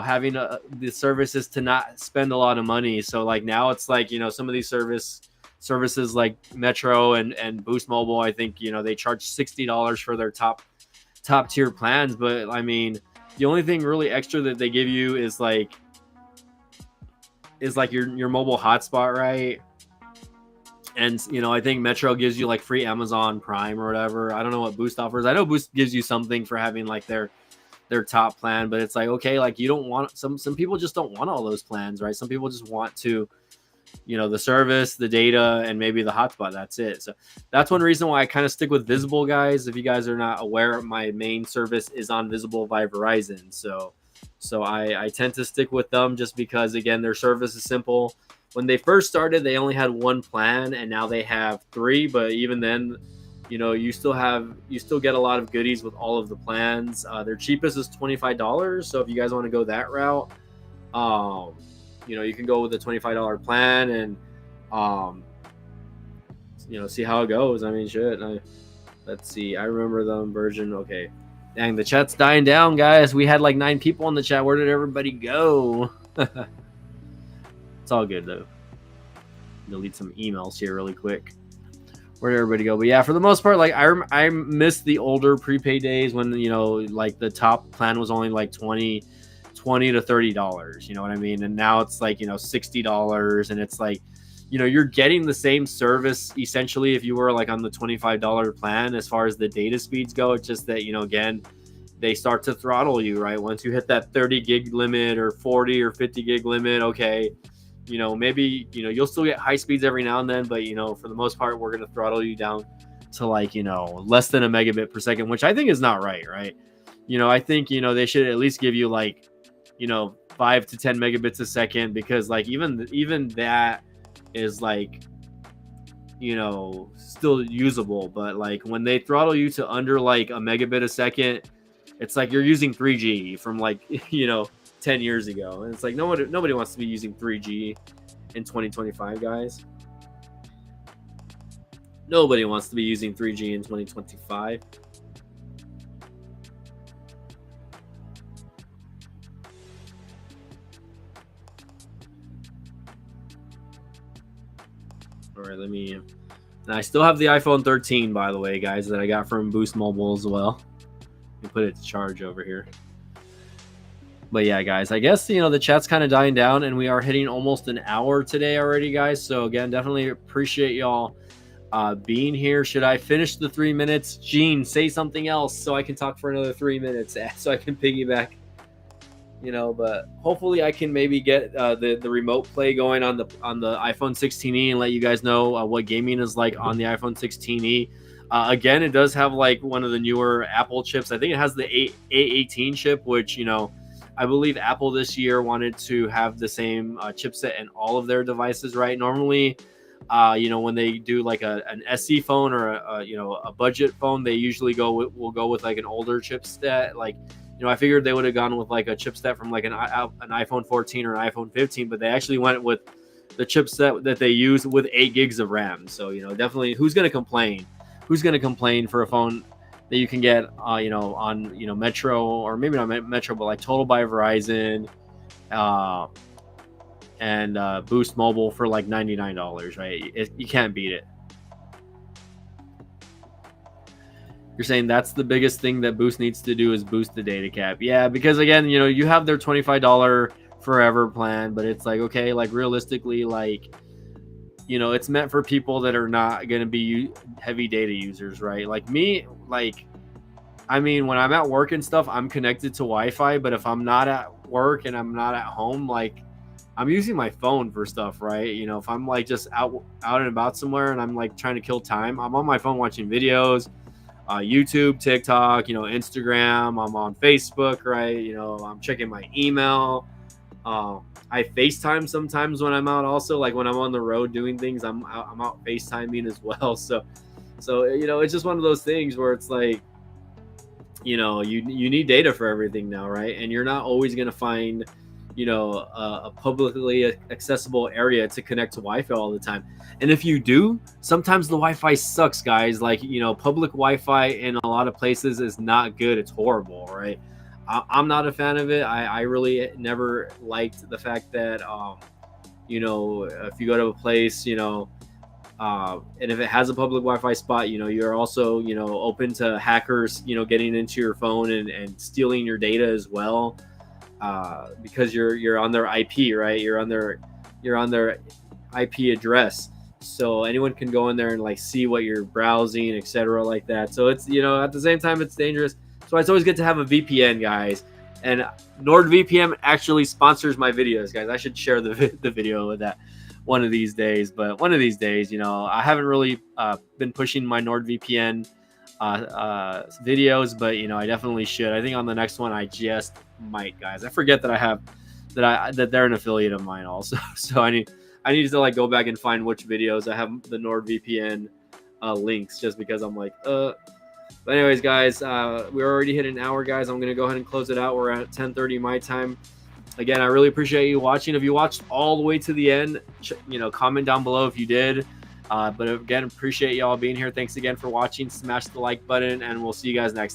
having the service is to not spend a lot of money. So like now it's like some of these services like Metro and Boost Mobile, I think they charge $60 for their top tier plans. But I mean, the only thing really extra that they give you is like your mobile hotspot, right? And I think Metro gives you like free Amazon Prime or whatever. I don't know what Boost offers. I know Boost gives you something for having like their top plan, but it's like, okay, like you don't want some people just don't want all those plans, right? Some people just want to the service, the data, and maybe the hotspot. That's it. So that's one reason why I kind of stick with Visible, guys. If you guys are not aware, my main service is on Visible by Verizon. So I tend to stick with them just because, again, their service is simple. When they first started, they only had one plan, and now they have 3. But even then, you still get a lot of goodies with all of the plans. Their cheapest is $25. So if you guys want to go that route, you can go with the $25 plan and, see how it goes. I mean, shit. Let's see. I remember them Virgin. Okay. Dang, the chat's dying down, guys. We had like 9 people in the chat. Where did everybody go? It's all good, though. Delete some emails here really quick. Where did everybody go? But yeah, for the most part, like I miss the older prepaid days when like the top plan was only like 20 $20 to $30, you know what I mean? And now it's like, you know, $60, and it's like, you know, you're getting the same service essentially if you were like on the $25 plan as far as the data speeds go. It's just that, you know, again, they start to throttle you, right? Once you hit that 30 gig limit or 40 or 50 gig limit, okay, you know, maybe, you know, you'll still get high speeds every now and then, but, you know, for the most part, we're going to throttle you down to like, you know, less than a megabit per second, which I think is not right, right? You know, I think, you know, they should at least give you like, you know, 5 to 10 megabits a second, because like even that is like, you know, still usable. But like when they throttle you to under like a megabit a second, it's like you're using 3G from like, you know, 10 years ago. And it's like nobody wants to be using 3G in 2025, guys. Nobody wants to be using 3G in 2025. All right, let me. And I still have the iPhone 13, by the way, guys, that I got from Boost Mobile as well. Let me put it to charge over here. But yeah, guys, I guess, you know, the chat's kind of dying down, and we are hitting almost an hour today already, guys. So again, definitely appreciate y'all being here. Should I finish the 3 minutes? Gene, say something else so I can talk for another 3 minutes, so I can piggyback. You know, but hopefully I can maybe get the remote play going on the iPhone 16e and let you guys know what gaming is like on the iPhone 16e. Again, it does have like one of the newer Apple chips. I think it has the A18 chip, which, you know, I believe Apple this year wanted to have the same chipset in all of their devices, right? Normally, you know, when they do like an SE phone or a budget phone, they usually will go with like an older chipset. Like, you know, I figured they would have gone with like a chipset from like an iPhone 14 or an iPhone 15, but they actually went with the chipset that they use with 8 gigs of RAM. So, you know, definitely, who's going to complain? Who's going to complain for a phone that you can get, you know, on, you know, Metro, or maybe not Metro, but like Total by Verizon, and Boost Mobile for like $99, right? You can't beat it. You're saying that's the biggest thing that Boost needs to do is boost the data cap. Yeah, because again, you know, you have their $25 forever plan, but it's like, okay, like realistically, like, you know, it's meant for people that are not going to be heavy data users, right? Like me, like, I mean, when I'm at work and stuff, I'm connected to Wi-Fi, but if I'm not at work and I'm not at home, like, I'm using my phone for stuff, right? You know, if I'm like just out and about somewhere and I'm like trying to kill time, I'm on my phone watching videos, YouTube, TikTok, you know, Instagram. I'm on Facebook, right? You know, I'm checking my email. I FaceTime sometimes when I'm out. Also, like when I'm on the road doing things, I'm out FaceTiming as well. So you know, it's just one of those things where it's like, you know, you need data for everything now, right? And you're not always gonna find, you know, a publicly accessible area to connect to Wi-Fi all the time. And if you do, sometimes the Wi-Fi sucks, guys. Like, you know, public Wi-Fi in a lot of places is not good. It's horrible, right? I'm not a fan of it. I really never liked the fact that, you know, if you go to a place, you know, and if it has a public Wi-Fi spot, you know, you're also, you know, open to hackers, you know, getting into your phone and stealing your data as well. Because you're on their IP, right? You're on their IP address, so anyone can go in there and like see what you're browsing, etc., like that. So it's, you know, at the same time, it's dangerous. So it's always good to have a VPN, guys. And NordVPN actually sponsors my videos, guys. I should share the video with that one of these days. But one of these days, you know, I haven't really been pushing my NordVPN videos, but you know, I definitely should. I think on the next one I just might, guys. I forget that that they're an affiliate of mine also. So I need to like go back and find which videos I have the NordVPN links, just because I'm like But anyways, guys, we're already hit an hour, guys. I'm gonna go ahead and close it out. We're at 10:30 my time. Again, I really appreciate you watching. If you watched all the way to the end, you know, comment down below if you did. But again, appreciate y'all being here. Thanks again for watching. Smash the like button, and we'll see you guys next time.